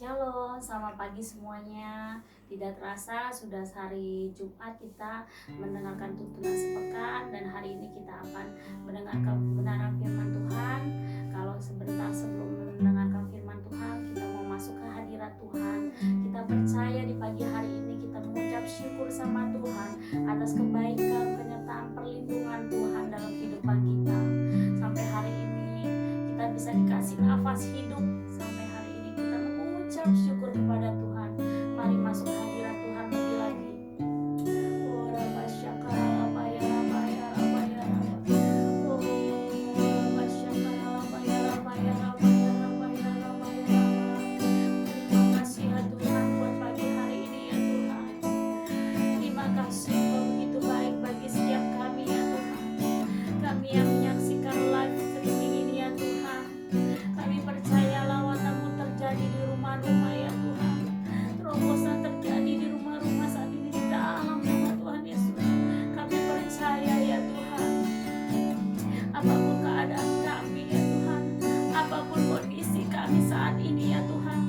Shalom, selamat pagi semuanya. Tidak terasa sudah hari Jumat kita mendengarkan tuntunan sepekan, dan hari ini kita akan mendengarkan kebenaran firman Tuhan. Kalau sebentar sebelum mendengarkan firman Tuhan, kita mau masuk ke hadirat Tuhan. Kita percaya di pagi hari ini kita mengucap syukur sama Tuhan atas kebaikan, penyertaan, perlindungan Tuhan dalam kehidupan kita. Sampai hari ini kita bisa dikasih nafas hidup. Sampai hari ini kita mengucap syukur kepada Tuhan. Mari masuk hadirat Tuhan lebih lagi. Oh, Rabba Syakara, Rabba ya, Rabba ya, Rabba ya, Rabba. Oh, Rabba Syakara, Rabba ya, Rabba ya, Rabba ya, Rabba ya, Rabba ya, Rabba. Terima kasih ya Tuhan buat pagi hari ini ya Tuhan. Terima kasih Kau begitu baik bagi setiap kami ya Tuhan. Kami yang menyaksikan live streaming ini ya Tuhan. Kami percaya lawatanmu terjadi di rumah-rumah ya Tuhan. Terobosan terjadi di rumah-rumah saat ini di dalam nama Tuhan Yesus. Kami percaya ya Tuhan. Apapun keadaan kami ya Tuhan, apapun kondisi kami saat ini ya Tuhan,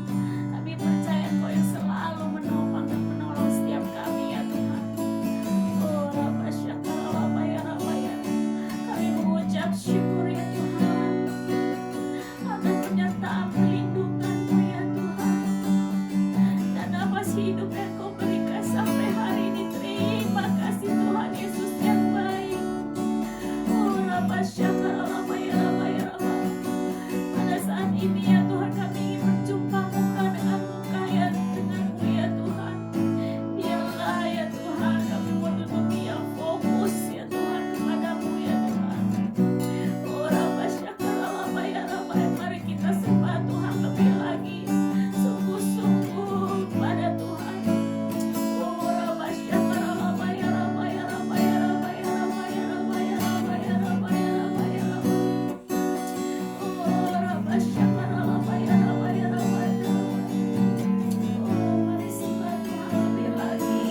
kami percaya Kau yang selalu menopang dan menolong setiap kami ya Tuhan. Oh Rabba Syakara, Rabba ya, Rabba ya. Kami mengucap syukur ya Tuhan atas penyertaan perlindungan-Mu ya Tuhan, dan nafas hidup yang Kau berikan sampai hari ini. Terima kasih Tuhan Yesus yang baik. Oh Rabba Syakara, Rabba ya, Rabba ya, Rabba. Pada saat ini ya Tuhan, kami ingin berjumpa muka dengan muka ya denganmu ya Tuhan. Biarlah ya Tuhan kami mau duduk yang fokus ya Tuhan kepadamu ya Tuhan. Oh Rabba Syakara, Rabba ya, Rabba ya. Mari kita sembah Tuhan lebih lagi, sungguh-sungguh pada Tuhan. Oh Rabba Syakara, Rabba ya, Rabba ya, Rabba ya, Rabba ya, Rabba ya, Rabba ya, Rabba ya, Rabba ya, Rabba ya, Rabba. Oh Rabba Syakara, Rabba ya, Rabba ya, Rabba ya, Rabba. Oh mari sembah Tuhan lebih lagi.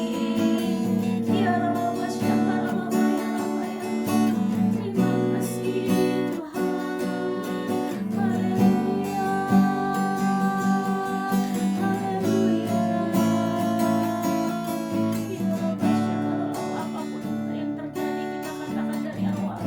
Ya Rabba Syakara, Rabba ya, Rabba ya. Terima kasih Tuhan. Haleluya. Haleluya. Ya Rabba Syakara, apapun yang terjadi kita katakan dari awal.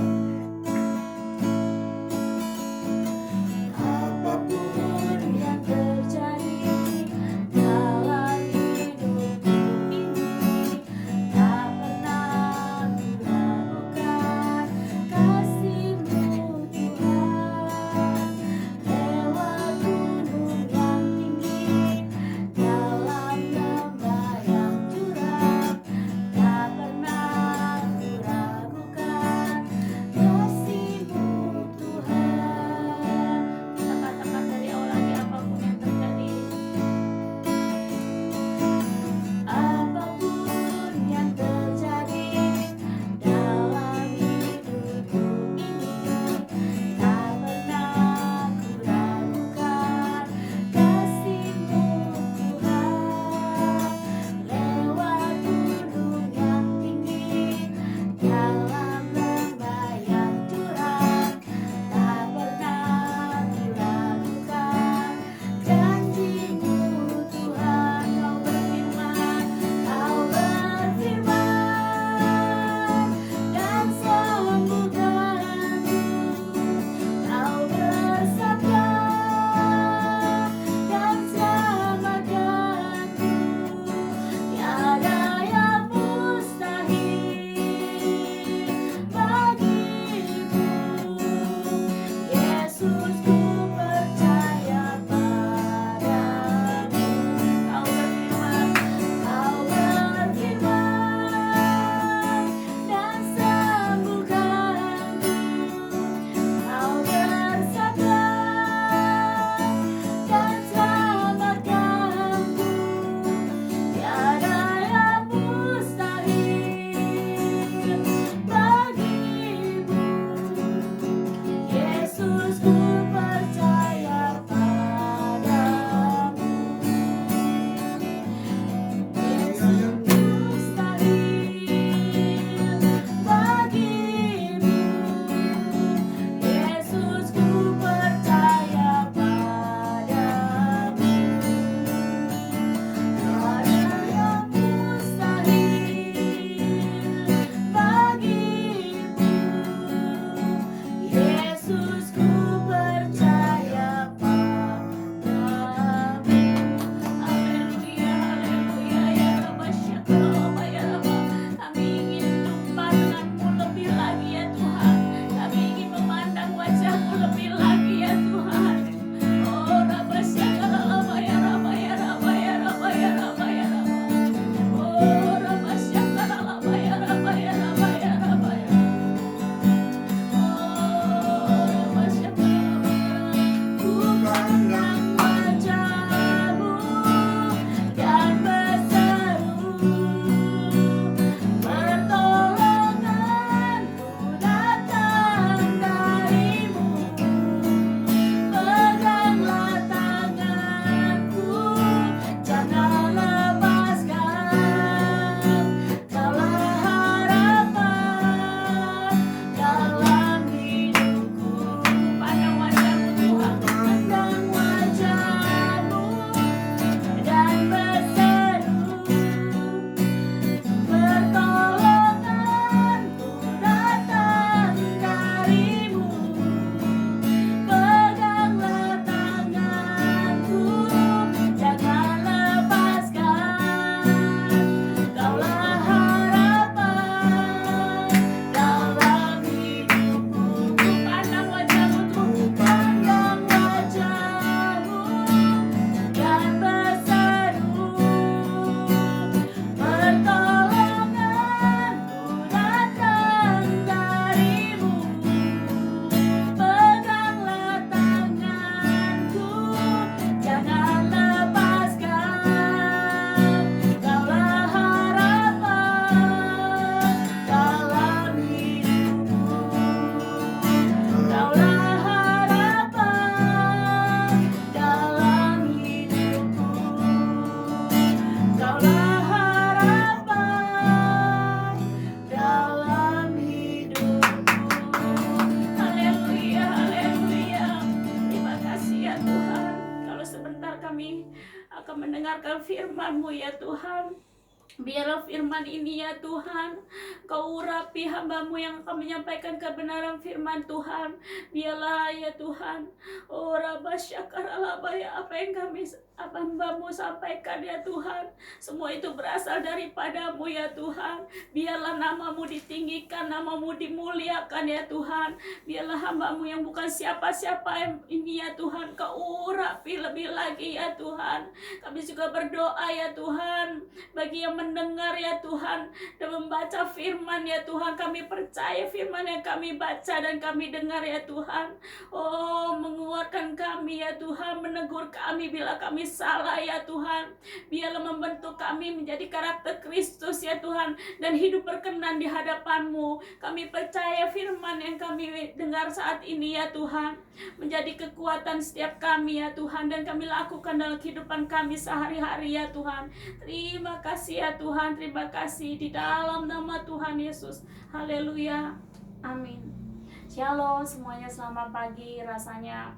kami akan mendengarkan firman-Mu ya Tuhan. Biarlah firman ini ya Tuhan, Kau urapi hamba-Mu yang akan menyampaikan kebenaran firman Tuhan. Biarlah ya Tuhan, oh Rabba Syakaralaba ya, apa yang hamba-Mu sampaikan ya Tuhan, semua itu berasal daripada-Mu ya Tuhan. Biarlah nama-Mu ditinggikan, nama-Mu dimuliakan ya Tuhan. Biarlah hamba-Mu yang bukan siapa-siapa ini ya Tuhan, Kau urapi lebih lagi ya Tuhan. Kami juga berdoa ya Tuhan, bagi yang mendengar ya Tuhan dan membaca firman ya Tuhan, kami percaya firman yang kami baca dan kami dengar ya Tuhan, oh menguatkan kami ya Tuhan, menegur kami bila kami salah ya Tuhan. Biarlah membentuk kami menjadi karakter Kristus ya Tuhan, dan hidup berkenan di hadapan-Mu. Kami percaya firman yang kami dengar saat ini ya Tuhan menjadi kekuatan setiap kami ya Tuhan, dan kami lakukan dalam kehidupan kami sehari-hari ya Tuhan. Terima kasih ya Tuhan, terima kasih di dalam nama Tuhan Yesus. Haleluya, amin. Shalom semuanya, selamat pagi. Rasanya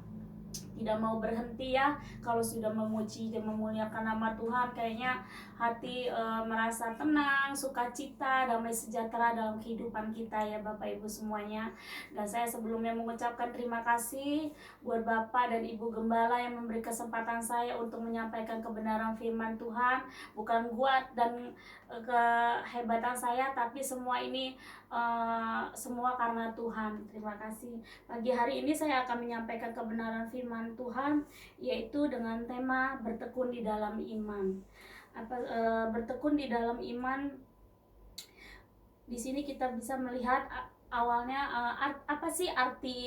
tidak mau berhenti ya kalau sudah memuji dan memuliakan nama Tuhan. Kayaknya hati merasa tenang, sukacita, damai sejahtera dalam kehidupan kita ya Bapak Ibu semuanya. Dan saya sebelumnya mengucapkan terima kasih buat Bapak dan Ibu Gembala yang memberi kesempatan saya untuk menyampaikan kebenaran firman Tuhan. Bukan kuat dan kehebatan saya, tapi semua ini semua karena Tuhan. Terima kasih. Pagi hari ini saya akan menyampaikan kebenaran firman Tuhan, yaitu dengan tema bertekun di dalam iman. Bertekun di dalam iman, di sini kita bisa melihat awalnya apa sih arti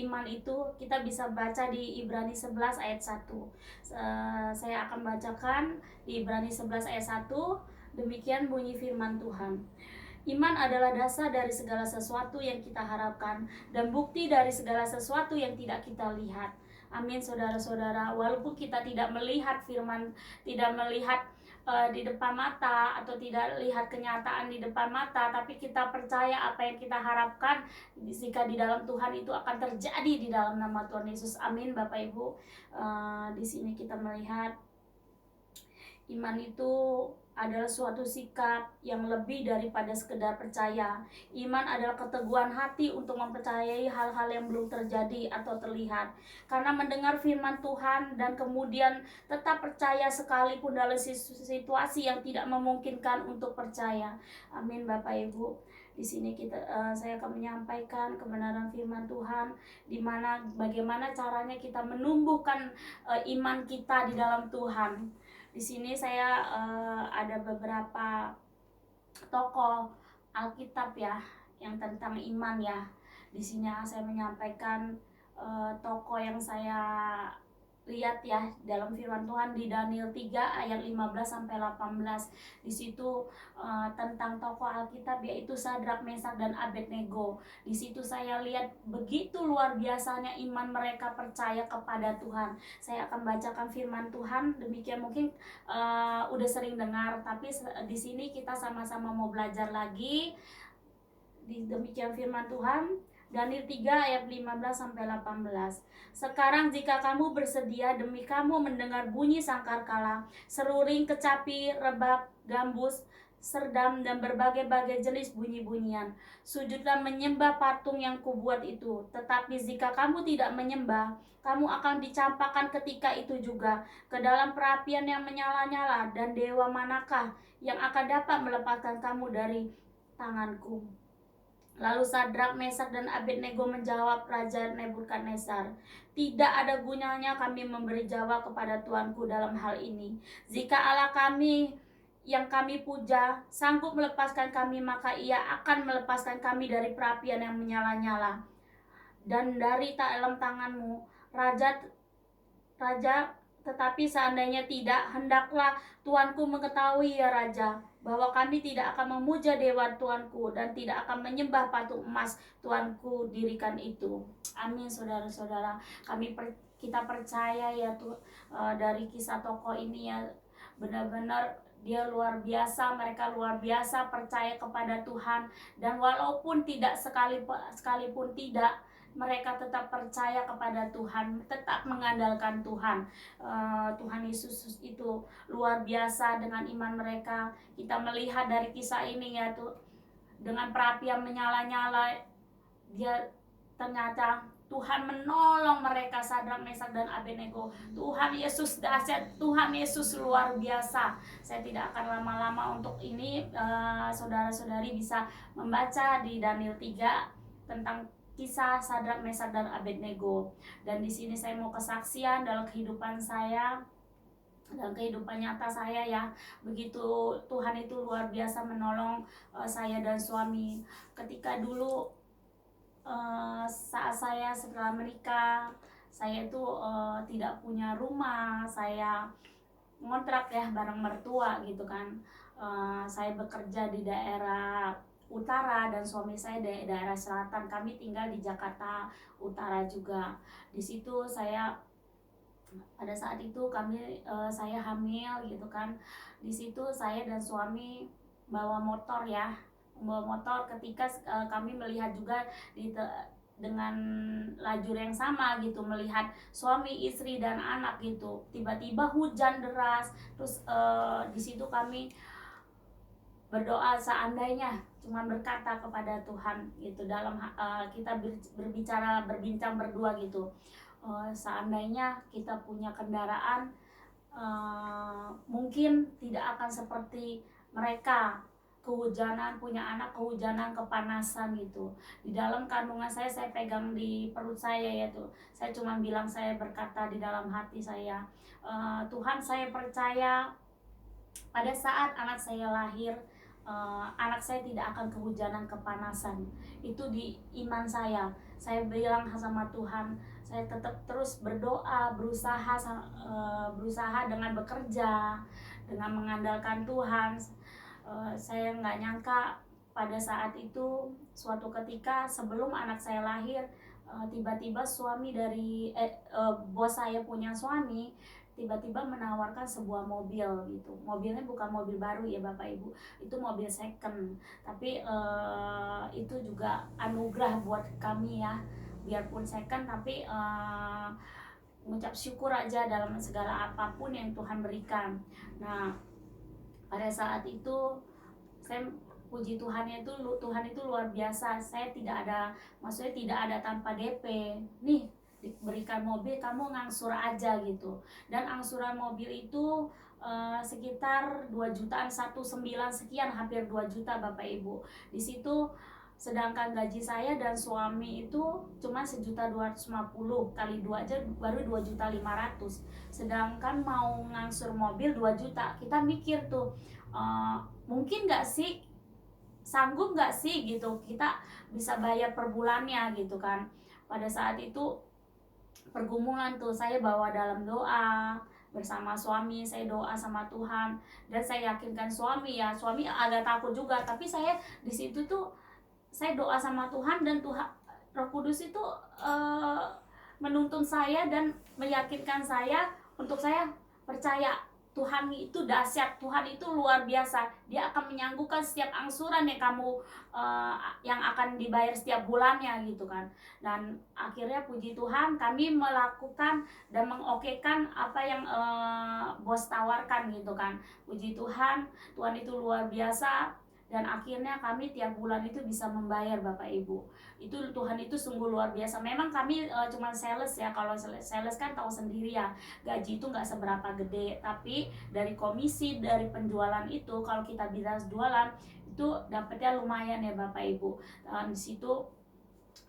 iman itu. Kita bisa baca di Ibrani 11 ayat 1. Saya akan bacakan di Ibrani 11 ayat 1. Demikian bunyi firman Tuhan. Iman adalah dasar dari segala sesuatu yang kita harapkan dan bukti dari segala sesuatu yang tidak kita lihat. Amin saudara-saudara. Walaupun kita tidak melihat firman, tidak melihat di depan mata atau tidak lihat kenyataan di depan mata, tapi kita percaya apa yang kita harapkan jika di dalam Tuhan itu akan terjadi di dalam nama Tuhan Yesus. Amin Bapak Ibu. Di sini kita melihat iman itu adalah suatu sikap yang lebih daripada sekedar percaya. Iman adalah keteguhan hati untuk mempercayai hal-hal yang belum terjadi atau terlihat. Karena mendengar firman Tuhan dan kemudian tetap percaya sekalipun dalam situasi yang tidak memungkinkan untuk percaya. Amin Bapak Ibu. Di sini saya akan menyampaikan kebenaran firman Tuhan, di mana bagaimana caranya kita menumbuhkan iman kita di dalam Tuhan. Di sini saya ada beberapa tokoh Alkitab ya yang tentang iman ya. Di sini saya menyampaikan tokoh yang saya lihat ya dalam firman Tuhan di Daniel 3 ayat 15 sampai 18. Di situ tentang tokoh Alkitab yaitu Sadrak, Mesak dan Abednego. Di situ saya lihat begitu luar biasanya iman mereka percaya kepada Tuhan. Saya akan bacakan firman Tuhan. Demikian mungkin udah sering dengar, tapi di sini kita sama-sama mau belajar lagi. Demikian firman Tuhan. Daniel 3 ayat 15 sampai 18. Sekarang jika kamu bersedia demi kamu mendengar bunyi sangkakala, seruling, kecapi, rebab, gambus, serdam dan berbagai-bagai jenis bunyi-bunyian, sujudlah menyembah patung yang kubuat itu. Tetapi jika kamu tidak menyembah, kamu akan dicampakkan ketika itu juga ke dalam perapian yang menyala-nyala. Dan dewa manakah yang akan dapat melepaskan kamu dari tanganku? Lalu Sadrak, Mesak dan Abednego menjawab Raja Nebukadnezar, tidak ada gunanya kami memberi jawab kepada Tuanku dalam hal ini. Jika Allah kami yang kami puja sanggup melepaskan kami, maka ia akan melepaskan kami dari perapian yang menyala-nyala dan dari dalam tanganmu, Raja. Tetapi seandainya tidak, hendaklah Tuanku mengetahui ya Raja, bahwa kami tidak akan memuja dewa Tuanku dan tidak akan menyembah patung emas Tuanku dirikan itu. Amin saudara-saudara. Kita percaya ya dari kisah tokoh ini ya, benar-benar dia luar biasa, mereka luar biasa percaya kepada Tuhan. Dan walaupun tidak sekalipun tidak mereka tetap percaya kepada Tuhan, tetap mengandalkan Tuhan. Tuhan Yesus itu luar biasa dengan iman mereka. Kita melihat dari kisah ini ya tuh, dengan perapian menyala-nyala, dia ternyata Tuhan menolong mereka, Sadrak, Mesak, dan Abednego. Tuhan Yesus dahsyat, Tuhan Yesus luar biasa. Saya tidak akan lama-lama untuk ini, saudara-saudari bisa membaca di Daniel 3 tentang kisah Sadrak, Mesak, dan Abednego. Dan di sini saya mau kesaksian dalam kehidupan saya, dalam kehidupan nyata saya ya, begitu Tuhan itu luar biasa menolong saya dan suami. Ketika dulu saat saya setelah menikah, saya itu tidak punya rumah, saya ngontrak ya bareng mertua gitu kan. Saya bekerja di daerah utara dan suami saya di daerah selatan. Kami tinggal di Jakarta Utara juga. Di situ saya pada saat itu saya hamil gitu kan. Di situ saya dan suami bawa motor ya, ketika kami melihat juga dengan lajur yang sama gitu, melihat suami, istri, dan anak gitu. Tiba-tiba hujan deras, terus di situ kami berdoa, seandainya cuma berkata kepada Tuhan gitu, dalam kita berbincang berdua gitu. Seandainya kita punya kendaraan, mungkin tidak akan seperti mereka, kehujanan, punya anak kehujanan, kepanasan gitu. Di dalam kandungan saya pegang di perut saya yaitu, saya cuma bilang, saya berkata di dalam hati saya, Tuhan, saya percaya pada saat anak saya lahir, anak saya tidak akan kehujanan, kepanasan. Itu di iman saya. Saya bilang sama Tuhan, saya tetap terus berdoa, berusaha dengan bekerja, dengan mengandalkan Tuhan. Saya nggak nyangka pada saat itu, suatu ketika sebelum anak saya lahir, tiba-tiba bos saya punya suami tiba-tiba menawarkan sebuah mobil gitu. Mobilnya bukan mobil baru ya Bapak Ibu, itu mobil second. Tapi itu juga anugerah buat kami ya, biarpun second tapi mengucap syukur aja dalam segala apapun yang Tuhan berikan. Nah, pada saat itu saya puji Tuhan itu luar biasa. Saya maksudnya tidak ada tanpa DP. Nih, diberikan mobil, kamu ngangsur aja gitu. Dan angsuran mobil itu sekitar 2 jutaan, 19 sekian, hampir 2 juta Bapak Ibu. Di situ sedangkan gaji saya dan suami itu cuma 1.250.000, kali 2 aja baru 2.500.000. Sedangkan mau ngangsur mobil 2 juta. Kita mikir tuh, mungkin gak sih, sanggup gak sih gitu, kita bisa bayar per bulannya gitu kan. Pada saat itu pergumulan tuh, saya bawa dalam doa bersama suami, saya doa sama Tuhan, dan saya yakinkan suami agak takut juga, tapi saya di situ tuh saya doa sama Tuhan, dan Roh Kudus itu menuntun saya dan meyakinkan saya untuk saya percaya Tuhan itu dahsyat, Tuhan itu luar biasa. Dia akan menyanggupkan setiap angsuran yang akan dibayar setiap bulannya gitu kan. Dan akhirnya puji Tuhan, kami melakukan dan mengokekan apa yang bos tawarkan gitu kan. Puji Tuhan, Tuhan itu luar biasa. Dan akhirnya kami tiap bulan itu bisa membayar Bapak Ibu. Itu Tuhan itu sungguh luar biasa. Memang kami cuma sales ya. Kalau sales kan tahu sendiri ya, gaji itu nggak seberapa gede. Tapi dari komisi, dari penjualan itu, kalau kita bisa jualan itu dapatnya lumayan ya Bapak Ibu. Di situ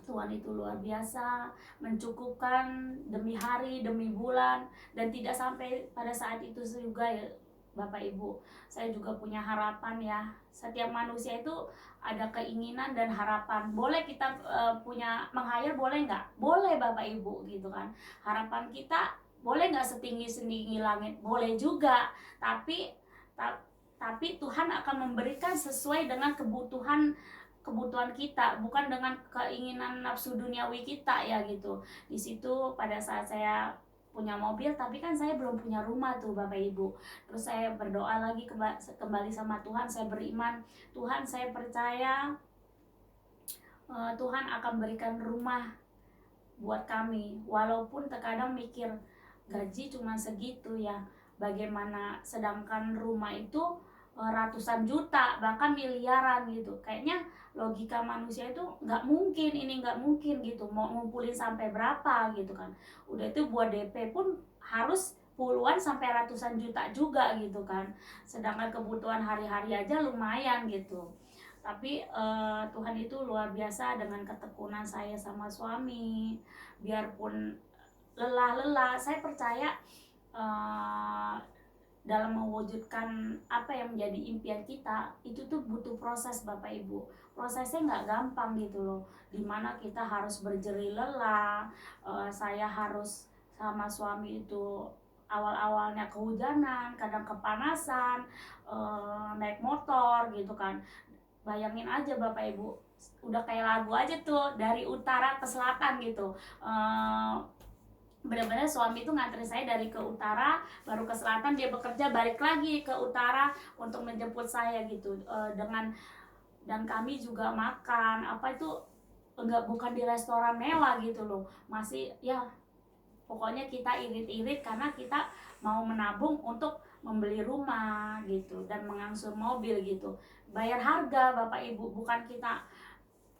Tuhan itu luar biasa, mencukupkan demi hari, demi bulan. Dan tidak sampai pada saat itu juga ya Bapak Ibu, saya juga punya harapan ya. Setiap manusia itu ada keinginan dan harapan. Boleh kita punya menghayal, boleh nggak? Boleh Bapak Ibu gitu kan. Harapan kita boleh nggak setinggi langit? Boleh juga. Tapi Tuhan akan memberikan sesuai dengan kebutuhan kita, bukan dengan keinginan nafsu duniawi kita ya gitu. Di situ pada saat saya punya mobil, tapi kan saya belum punya rumah tuh Bapak Ibu. Terus saya berdoa lagi kembali sama Tuhan, saya beriman, Tuhan saya percaya Tuhan akan berikan rumah buat kami. Walaupun terkadang mikir gaji cuma segitu ya, bagaimana sedangkan rumah itu ratusan juta bahkan miliaran gitu. Kayaknya logika manusia itu nggak mungkin, ini nggak mungkin gitu, mau ngumpulin sampai berapa gitu kan. Udah itu buat DP pun harus puluhan sampai ratusan juta juga gitu kan, sedangkan kebutuhan hari-hari aja lumayan gitu. Tapi Tuhan itu luar biasa dengan ketekunan saya sama suami. Biarpun lelah-lelah, saya percaya uh, dalam mewujudkan apa yang menjadi impian kita itu tuh butuh proses Bapak Ibu. Prosesnya nggak gampang gitu loh, dimana kita harus berjerih lelah. Saya harus sama suami itu awal-awalnya kehujanan, kadang kepanasan, naik motor gitu kan. Bayangin aja Bapak Ibu, udah kayak lagu aja tuh, dari utara ke selatan gitu. Benar-benar suami itu ngantri saya dari ke utara baru ke selatan, dia bekerja balik lagi ke utara untuk menjemput saya gitu. Dan kami juga makan apa itu enggak, bukan di restoran mewah gitu loh, masih ya pokoknya kita irit-irit karena kita mau menabung untuk membeli rumah gitu dan mengangsur mobil gitu. Bayar harga Bapak Ibu, bukan kita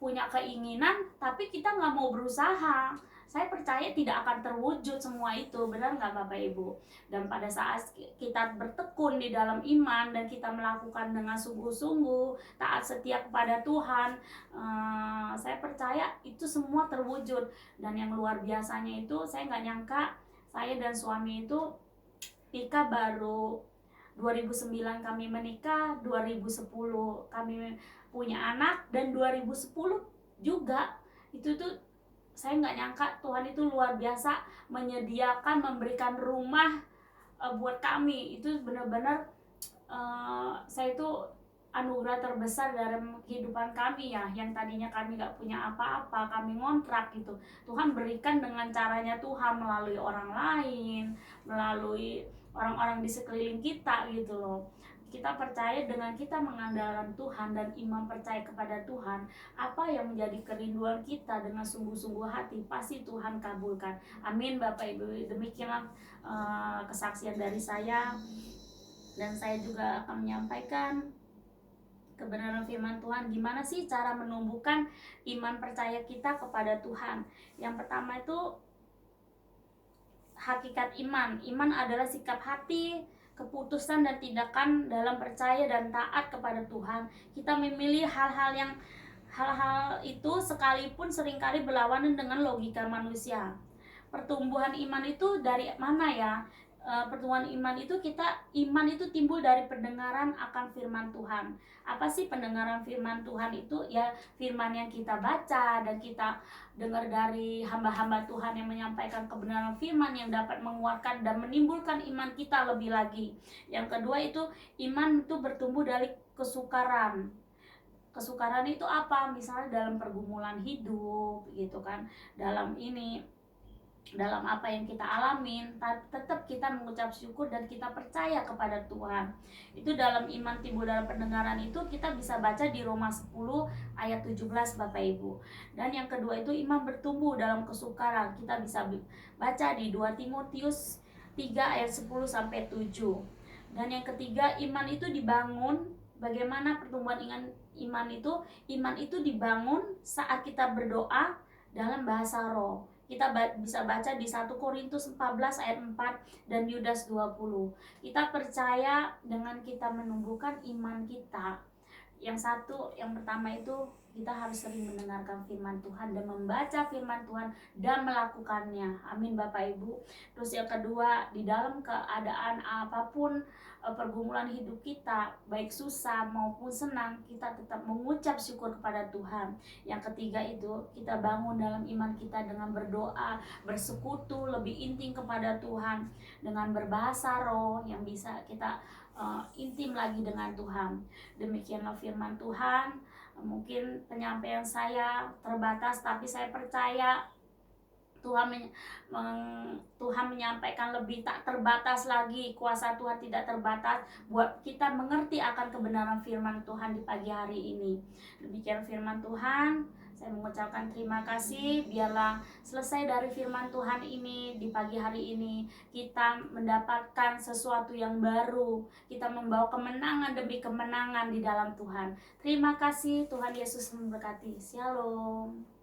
punya keinginan tapi kita nggak mau berusaha. Saya percaya tidak akan terwujud semua itu, benar nggak Bapak Ibu? Dan pada saat kita bertekun di dalam iman dan kita melakukan dengan sungguh-sungguh, taat setia kepada Tuhan, saya percaya itu semua terwujud. Dan yang luar biasanya itu, saya nggak nyangka saya dan suami itu nikah baru 2009 kami menikah, 2010 kami punya anak, dan 2010 juga itu tuh saya nggak nyangka Tuhan itu luar biasa menyediakan, memberikan rumah buat kami. Itu benar-benar saya itu anugerah terbesar dalam kehidupan kami ya, yang tadinya kami nggak punya apa-apa, kami ngontrak gitu. Tuhan berikan dengan caranya Tuhan, melalui orang lain, melalui orang-orang di sekeliling kita gitu loh. Kita percaya dengan kita mengandalkan Tuhan dan iman percaya kepada Tuhan, apa yang menjadi kerinduan kita dengan sungguh-sungguh hati pasti Tuhan kabulkan. Amin Bapak Ibu. Demikianlah kesaksian dari saya, dan saya juga akan menyampaikan kebenaran firman Tuhan. Gimana sih cara menumbuhkan iman percaya kita kepada Tuhan? Yang pertama itu hakikat iman. Iman adalah sikap hati, keputusan dan tindakan dalam percaya dan taat kepada Tuhan. Kita memilih hal-hal itu sekalipun seringkali berlawanan dengan logika manusia. Pertumbuhan iman itu dari mana ya? Pertumbuhan iman itu iman itu timbul dari pendengaran akan firman Tuhan. Apa sih pendengaran firman Tuhan itu? Ya firman yang kita baca dan kita dengar dari hamba-hamba Tuhan yang menyampaikan kebenaran firman yang dapat menguatkan dan menimbulkan iman kita lebih lagi. Yang kedua itu iman itu bertumbuh dari kesukaran. Kesukaran itu apa? Misalnya dalam pergumulan hidup gitu kan, dalam apa yang kita alamin, tetap kita mengucap syukur dan kita percaya kepada Tuhan. Itu dalam iman timbul dalam pendengaran itu kita bisa baca di Roma 10 ayat 17 Bapak Ibu. Dan yang kedua itu iman bertumbuh dalam kesukaran, kita bisa baca di 2 Timotius 3 ayat 10 sampai 7. Dan yang ketiga, iman itu dibangun. Bagaimana pertumbuhan iman itu? Iman itu dibangun saat kita berdoa dalam bahasa roh. Kita bisa baca di 1 Korintus 14 ayat 4 dan Yudas 20. Kita percaya dengan kita menumbuhkan iman kita. Yang pertama itu kita harus sering mendengarkan firman Tuhan dan membaca firman Tuhan dan melakukannya. Amin Bapak Ibu. Terus yang kedua, di dalam keadaan apapun pergumulan hidup kita, baik susah maupun senang, kita tetap mengucap syukur kepada Tuhan. Yang ketiga itu kita bangun dalam iman kita dengan berdoa, bersekutu lebih intim kepada Tuhan, dengan berbahasa roh yang bisa kita intim lagi dengan Tuhan. Demikianlah firman Tuhan. Mungkin penyampaian saya terbatas, tapi saya percaya Tuhan menyampaikan lebih tak terbatas lagi, kuasa Tuhan tidak terbatas buat kita mengerti akan kebenaran firman Tuhan di pagi hari ini. Demikian firman Tuhan. Saya mengucapkan terima kasih. Biarlah selesai dari firman Tuhan ini di pagi hari ini kita mendapatkan sesuatu yang baru. Kita membawa kemenangan demi kemenangan di dalam Tuhan. Terima kasih. Tuhan Yesus memberkati. Shalom.